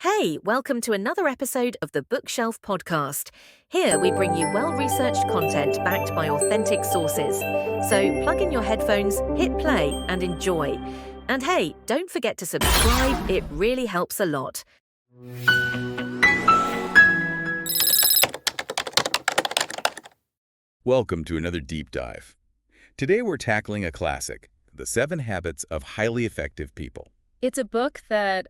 Hey, welcome to another episode of the Bookshelf Podcast. Here we bring you well-researched content backed by authentic sources. So plug in your headphones, hit play, and enjoy. And hey, don't forget to subscribe, it really helps a lot. Welcome to another deep dive. Today we're tackling a classic, The 7 Habits of Highly Effective People. It's a book that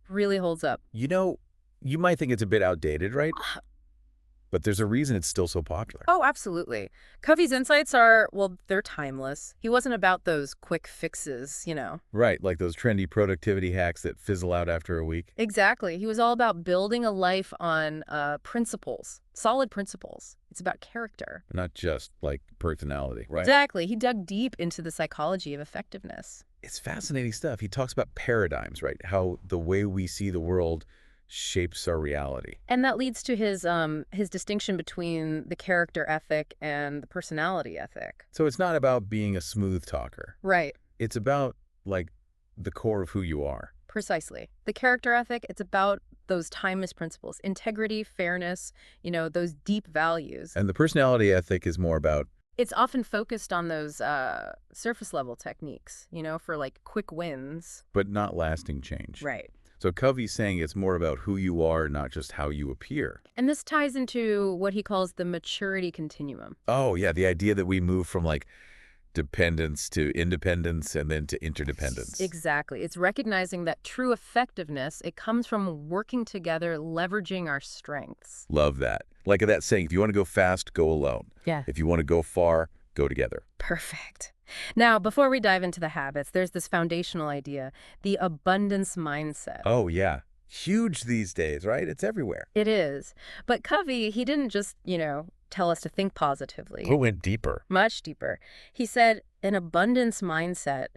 really holds up. You might think it's a bit outdated, right? But there's a reason it's still so popular. Oh, absolutely. Covey's insights are, well, they're timeless. He wasn't about those quick fixes. Right, like those trendy productivity hacks that fizzle out after a week. Exactly. He was all about building a life on principles, solid principles. It's about character. Not just, like, personality, right? Exactly. He dug deep into the psychology of effectiveness. It's fascinating stuff. He talks about paradigms, right? How the way we see the world shapes our reality. And that leads to his distinction between the character ethic and the personality ethic. So it's not about being a smooth talker. Right. It's about, like, the core of who you are. Precisely. The character ethic, it's about those timeless principles, integrity, fairness, those deep values. And the personality ethic is more about It's often focused on those surface level techniques, for like quick wins. but not lasting change. Right. So Covey's saying it's more about who you are, not just how you appear. And this ties into what he calls the maturity continuum. Oh, yeah, the idea that we move from, like, dependence to independence and then to interdependence. Exactly. It's recognizing that true effectiveness, it comes from working together, leveraging our strengths. Love that. Like that saying, if you want to go fast, go alone. Yeah. If you want to go far, go together. Perfect. Now, before we dive into the habits, there's this foundational idea, the abundance mindset. Oh, yeah. Huge these days, right? It's everywhere. It is. But Covey, he didn't just, tell us to think positively. Who went deeper? Much deeper. He said an abundance mindset,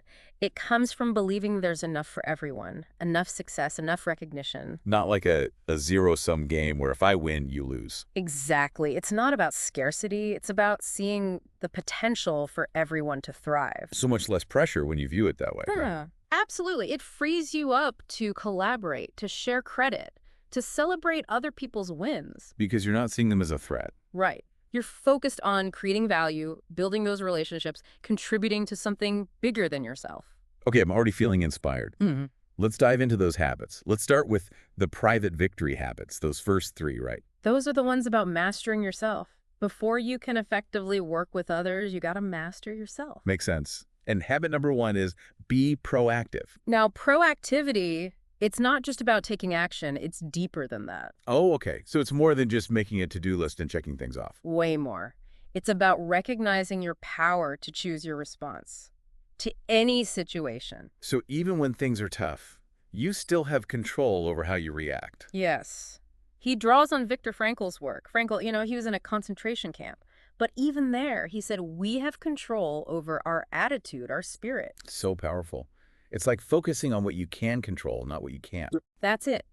it comes from believing there's enough for everyone, enough success, enough recognition. Not like a zero-sum game where if I win, you lose. Exactly. It's not about scarcity. It's about seeing the potential for everyone to thrive. So much less pressure when you view it that way. Right? Yeah, absolutely. It frees you up to collaborate, to share credit, to celebrate other people's wins. Because you're not seeing them as a threat. Right. You're focused on creating value, building those relationships, contributing to something bigger than yourself. Okay, I'm already feeling inspired. Mm-hmm. Let's dive into those habits. Let's start with the private victory habits, those first 3, right? Those are the ones about mastering yourself. Before you can effectively work with others, you got to master yourself. Makes sense. And habit number 1 is be proactive. Now, proactivity, it's not just about taking action. It's deeper than that. Oh, okay. So it's more than just making a to-do list and checking things off. Way more. It's about recognizing your power to choose your response to any situation. So even when things are tough, you still have control over how you react. Yes. He draws on Viktor Frankl's work. Frankl, he was in a concentration camp. But even there, he said, we have control over our attitude, our spirit. So powerful. It's like focusing on what you can control, not what you can't. That's it.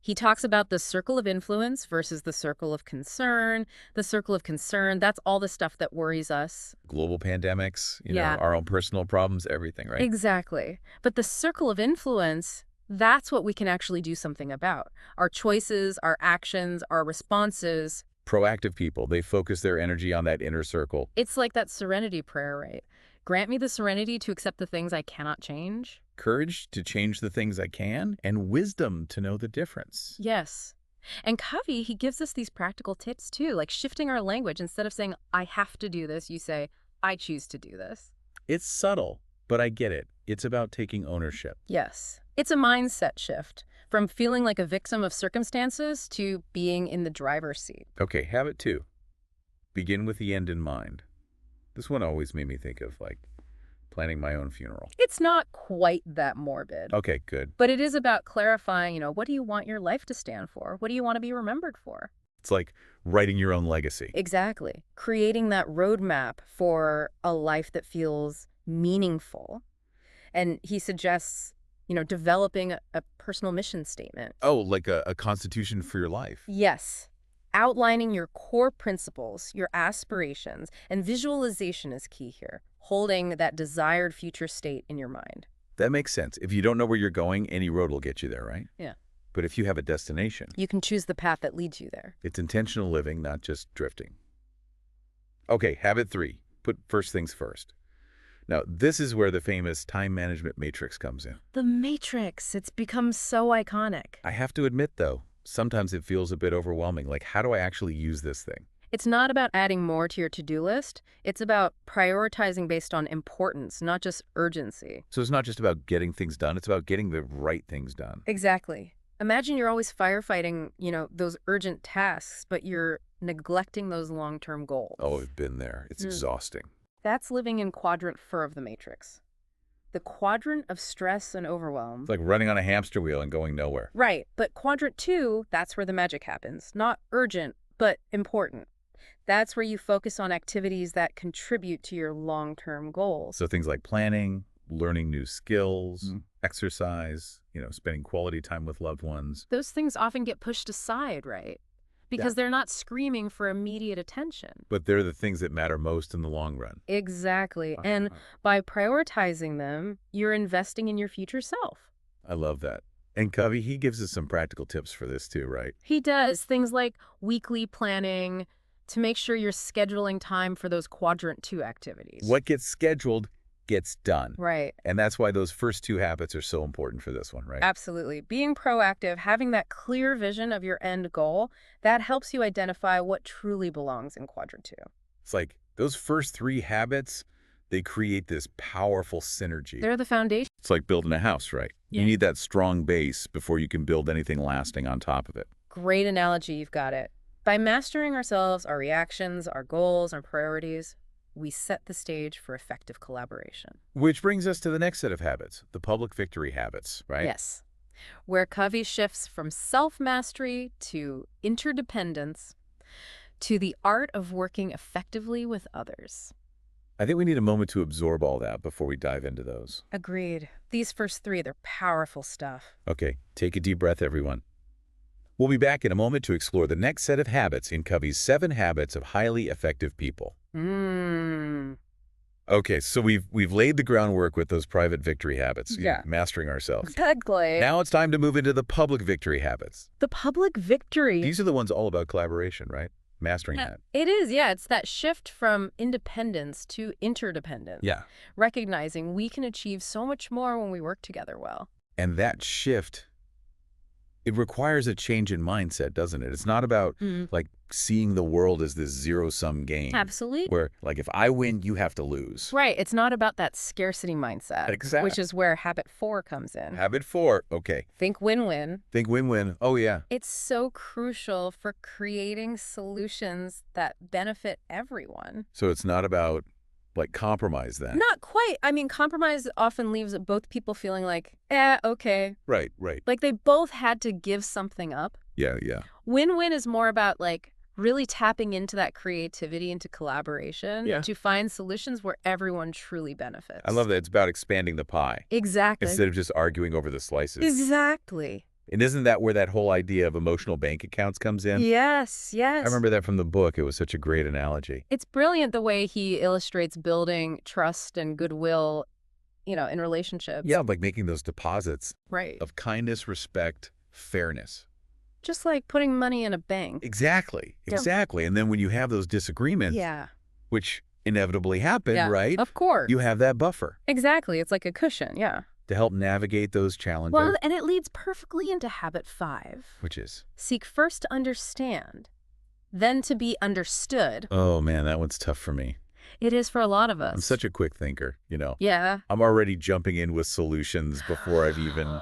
He talks about the circle of influence versus the circle of concern. The circle of concern, that's all the stuff that worries us. Global pandemics, Yeah. our own personal problems, everything, right? Exactly. But the circle of influence, that's what we can actually do something about. Our choices, our actions, our responses. Proactive people, they focus their energy on that inner circle. It's like that serenity prayer, right? Grant me the serenity to accept the things I cannot change. Courage to change the things I can, and wisdom to know the difference. Yes. And Covey, he gives us these practical tips too, like shifting our language. Instead of saying, I have to do this, you say, I choose to do this. It's subtle, but I get it. It's about taking ownership. Yes. It's a mindset shift from feeling like a victim of circumstances to being in the driver's seat. Okay, habit 2. Begin with the end in mind. This one always made me think of, like, planning my own funeral. It's not quite that morbid. Okay, good. But it is about clarifying, what do you want your life to stand for? What do you want to be remembered for? It's like writing your own legacy. Exactly. Creating that roadmap for a life that feels meaningful. And he suggests, developing a personal mission statement. Oh, like a constitution for your life. Yes. Outlining your core principles, your aspirations, and visualization is key here. Holding that desired future state in your mind. That makes sense. If you don't know where you're going, any road will get you there, right? Yeah. But if you have a destination, You can choose the path that leads you there. it's intentional living, not just drifting. Okay, habit 3. Put first things first. Now, this is where the famous time management matrix comes in. The Matrix, it's become so iconic. I have to admit, though, sometimes it feels a bit overwhelming. Like, how do I actually use this thing? It's not about adding more to your to-do list. It's about prioritizing based on importance, not just urgency. So it's not just about getting things done. It's about getting the right things done. Exactly. Imagine you're always firefighting, those urgent tasks, but you're neglecting those long-term goals. Oh, I've been there. It's exhausting. That's living in quadrant 4 of the Matrix. The quadrant of stress and overwhelm. It's like running on a hamster wheel and going nowhere. Right, but quadrant 2, that's where the magic happens. Not urgent, but important. That's where you focus on activities that contribute to your long-term goals. So things like planning, learning new skills, exercise, spending quality time with loved ones. Those things often get pushed aside, right? Because they're not screaming for immediate attention. But they're the things that matter most in the long run. Exactly. And by prioritizing them, you're investing in your future self. I love that. And Covey, he gives us some practical tips for this too, right? He does things like weekly planning to make sure you're scheduling time for those quadrant 2 activities. What gets scheduled gets done. Right. And that's why those first 2 habits are so important for this one, right? Absolutely. Being proactive, having that clear vision of your end goal, that helps you identify what truly belongs in quadrant 2. It's like those first 3 habits, they create this powerful synergy. They're the foundation. It's like building a house, right? Yeah. You need that strong base before you can build anything lasting on top of it. Great analogy, you've got it. By mastering ourselves, our reactions, our goals, our priorities, we set the stage for effective collaboration. Which brings us to the next set of habits, the public victory habits, right? Yes. Where Covey shifts from self-mastery to interdependence to the art of working effectively with others. I think we need a moment to absorb all that before we dive into those. Agreed. These first 3, they're powerful stuff. Okay, take a deep breath, everyone. We'll be back in a moment to explore the next set of habits in Covey's 7 Habits of Highly Effective People. Okay, so we've laid the groundwork with those private victory habits, mastering ourselves. Exactly. Now it's time to move into the public victory habits. The public victory. These are the ones all about collaboration, right? Mastering that. It is, yeah. It's that shift from independence to interdependence. Yeah. Recognizing we can achieve so much more when we work together well. And that shift, it requires a change in mindset, doesn't it? It's not about like seeing the world as this zero-sum game. Absolutely. Where like if I win, you have to lose. Right. It's not about that scarcity mindset. Exactly. Which is where habit 4 comes in. Habit 4, okay. Think win-win. Think win-win. Oh, yeah. It's so crucial for creating solutions that benefit everyone. So it's not about like compromise then. Not quite. I mean, compromise often leaves both people feeling like, okay. Right. Like they both had to give something up. Yeah. Win-win is more about like really tapping into that creativity, into collaboration to find solutions where everyone truly benefits. I love that. It's about expanding the pie. Exactly. Instead of just arguing over the slices. Exactly. And isn't that where that whole idea of emotional bank accounts comes in? Yes. I remember that from the book. It was such a great analogy. It's brilliant the way he illustrates building trust and goodwill, in relationships. Yeah, like making those deposits Right. of kindness, respect, fairness. Just like putting money in a bank. Exactly. And then when you have those disagreements, which inevitably happen, right? Of course. You have that buffer Exactly. It's like a cushion. Yeah. to help navigate those challenges. Well, and it leads perfectly into habit 5. Which is? Seek first to understand, then to be understood. Oh, man, that one's tough for me. It is for a lot of us. I'm such a quick thinker, Yeah. I'm already jumping in with solutions before I've even,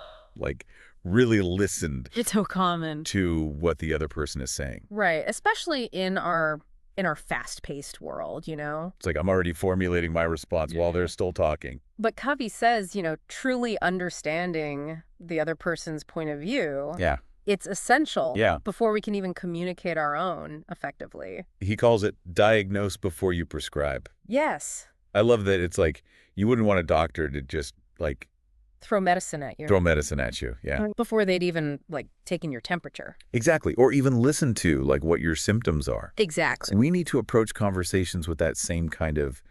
really listened It's so common. to what the other person is saying. Right. Especially in our fast-paced world, It's like I'm already formulating my response while they're still talking. But Covey says, truly understanding the other person's point of view, Yeah. it's essential Yeah. before we can even communicate our own effectively. He calls it diagnose before you prescribe. Yes. I love that it's like you wouldn't want a doctor to just, Throw medicine at you. throw medicine at you. Yeah. Before they'd even, taken your temperature. Exactly. Or even listen to, what your symptoms are. Exactly. So we need to approach conversations with that same kind of,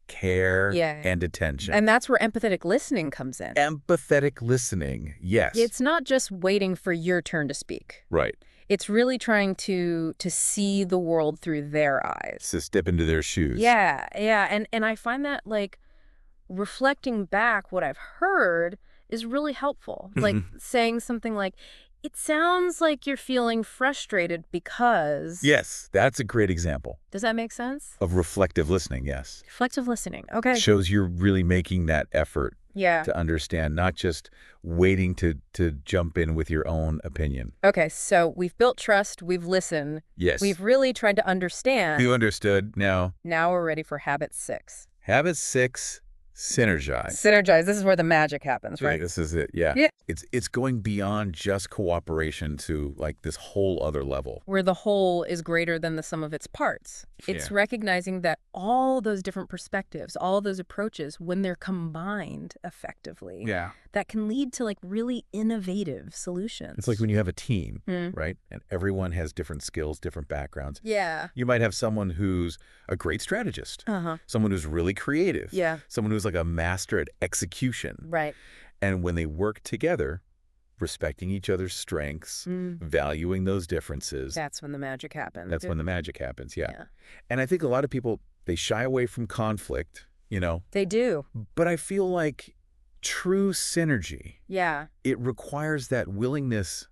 care, Yeah. and attention. And that's where empathetic listening comes in. Empathetic listening, yes. It's not just waiting for your turn to speak. Right. It's really trying to see the world through their eyes. To step into their shoes. Yeah. And I find that, like, reflecting back what I've heard is really helpful. Like saying something like, it sounds like you're feeling frustrated because... Yes, that's a great example Does that make sense? of reflective listening, yes. Reflective listening. Okay. Shows you're really making that effort Yeah. to understand, not just waiting to jump in with your own opinion. Okay, so we've built trust, we've listened, Yes. we've really tried to understand. You understood. Now, Now we're ready for habit 6. habit 6, synergize. Synergize. This is where the magic happens, right? This is it, yeah. Yeah. It's going beyond just cooperation to like this whole other level. Where the whole is greater than the sum of its parts. It's recognizing that all those different perspectives, all those approaches, when they're combined effectively, Yeah. that can lead to like really innovative solutions. It's like when you have a team, Mm. right? And everyone has different skills, different backgrounds. Yeah. You might have someone who's a great strategist, Uh-huh. someone who's really creative, Yeah. someone who's like a master at execution. Right. And when they work together, respecting each other's strengths, valuing those differences, That's when the magic happens. that's when the magic happens, yeah. Yeah. And I think a lot of people, they shy away from conflict, you know, They do. but I feel like true synergy, Yeah. it requires that willingness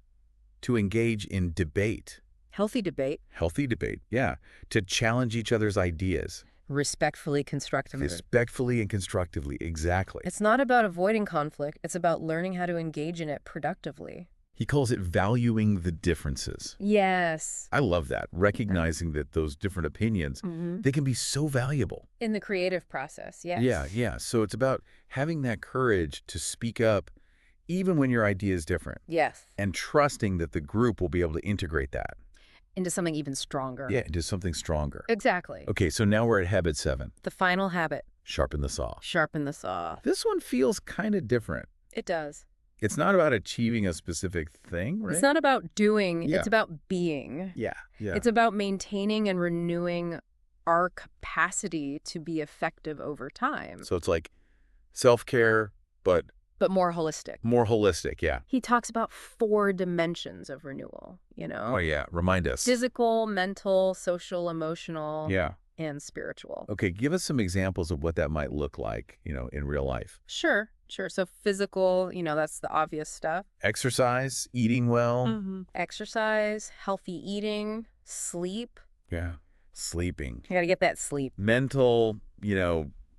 to engage in debate, Healthy debate. healthy debate, yeah, to challenge each other's ideas, Respectfully, constructively. respectfully and constructively, exactly. It's not about avoiding conflict. It's about learning how to engage in it productively. He calls it valuing the differences. Yes. I love that, recognizing that those different opinions, they can be so valuable. In the creative process, yes. Yeah. So it's about having that courage to speak up even when your idea is different Yes. and trusting that the group will be able to integrate that. Into something even stronger. Yeah, into something stronger. Exactly. Okay, so now we're at habit 7, The final habit, sharpen the saw. sharpen the saw. This one feels kind of different. It does. It's not about achieving a specific thing, right? It's not about doing, Yeah. it's about being. Yeah. It's about maintaining and renewing our capacity to be effective over time. So it's like self-care, but But more holistic. more holistic, yeah. He talks about 4 dimensions of renewal, you know? Oh, yeah. Remind us. Physical, mental, social, emotional, Yeah. and spiritual. Okay, give us some examples of what that might look like, in real life. Sure. So physical, that's the obvious stuff. Exercise, eating well. Exercise, healthy eating, sleep. Yeah. Sleeping. You got to get that sleep. Mental,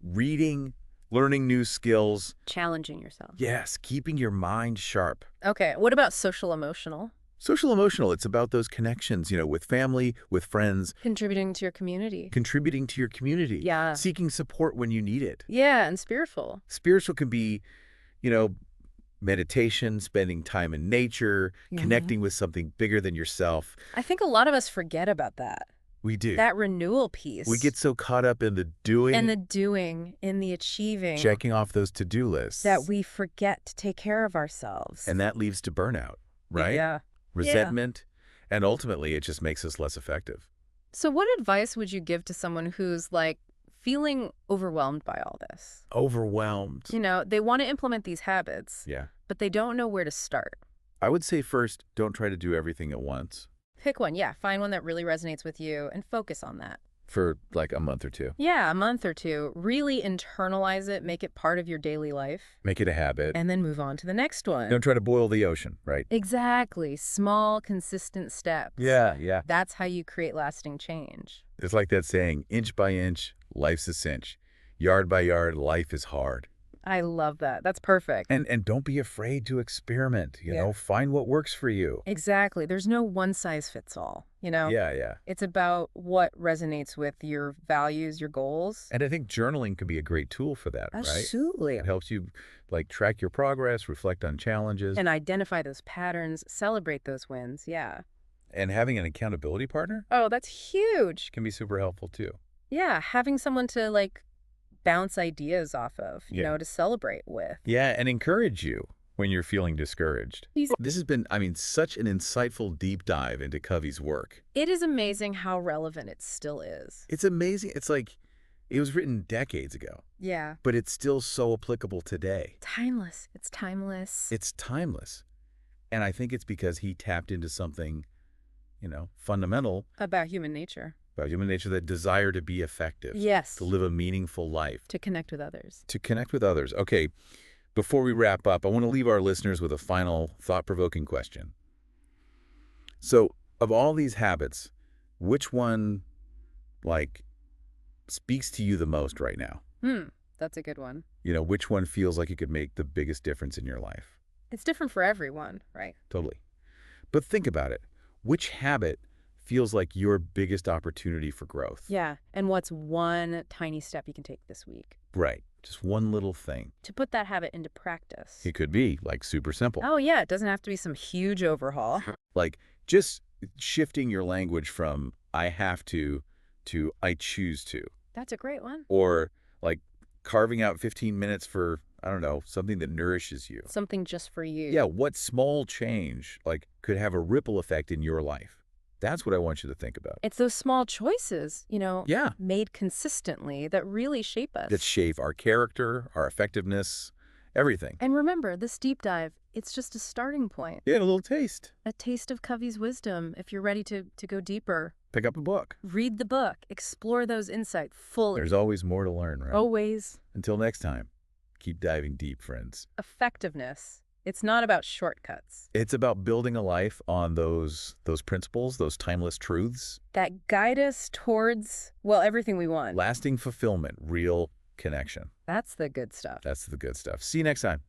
reading, learning new skills. Challenging yourself. Yes, keeping your mind sharp. Okay. What about social emotional? Social emotional, it's about those connections, with family, with friends, Contributing to your community. contributing to your community. Yeah. Seeking support when you need it. Yeah, and spiritual. Spiritual can be, meditation, spending time in nature, connecting with something bigger than yourself. I think a lot of us forget about that. We do. That renewal piece. We get so caught up in the doing, in the achieving. checking off those to-do lists. That we forget to take care of ourselves. And that leads to burnout, right? Yeah. Resentment, and ultimately it just makes us less effective. So what advice would you give to someone who's like feeling overwhelmed by all this? Overwhelmed. They want to implement these habits, Yeah. but they don't know where to start. I would say first, don't try to do everything at once Pick one. Yeah. Find one that really resonates with you and focus on that. for like a month or two. Yeah. A month or two. Really internalize it. Make it part of your daily life. Make it a habit. And then move on to the next one. Don't try to boil the ocean, right? Exactly. Small, consistent steps. Yeah. That's how you create lasting change. It's like that saying, inch by inch, life's a cinch. Yard by yard, life is hard. I love that. That's perfect. And don't be afraid to experiment, Yeah. Find what works for you. Exactly. There's no one size fits all, Yeah. It's about what resonates with your values, your goals. And I think journaling could be a great tool for that, right? Absolutely. It helps you track your progress, reflect on challenges. And identify those patterns, celebrate those wins. Yeah. And having an accountability partner Oh, that's huge. can be super helpful too. Yeah. Having someone to bounce ideas off of, to celebrate with. Yeah, and encourage you when you're feeling discouraged. This has been, such an insightful deep dive into Covey's work. It is amazing how relevant it still is. It's amazing. It's like It was written decades ago, Yeah. but it's still so applicable today. Timeless. It's timeless. It's timeless. And I think it's because he tapped into something, fundamental About human nature. about human nature, that desire to be effective, Yes. to live a meaningful life, To connect with others. to connect with others. Okay, before we wrap up, I want to leave our listeners with a final thought-provoking question. So, of all these habits, which one, speaks to you the most right now? That's a good one. Which one feels like it could make the biggest difference in your life? It's different for everyone, right? Totally. But think about it. Which habit feels like your biggest opportunity for growth? Yeah. And what's one tiny step you can take this week Right. Just one little thing. to put that habit into practice? It could be, super simple. Oh, yeah. It doesn't have to be some huge overhaul. Just shifting your language from I have to I choose to. That's a great one. Or, carving out 15 minutes for, I don't know, something that nourishes you. Something just for you. Yeah, what small change, could have a ripple effect in your life? That's what I want you to think about. It's those small choices, Yeah. made consistently that really shape us. That shape our character, our effectiveness, everything. And remember, this deep dive, it's just a starting point. Yeah, a little taste. A taste of Covey's wisdom if you're ready to go deeper. Pick up a book. Read the book. Explore those insights fully. There's always more to learn, right? Always. Until next time, keep diving deep, friends. Effectiveness. It's not about shortcuts. It's about building a life on those principles, those timeless truths. That guide us towards, well, everything we want. Lasting fulfillment, real connection. That's the good stuff. That's the good stuff. See you next time.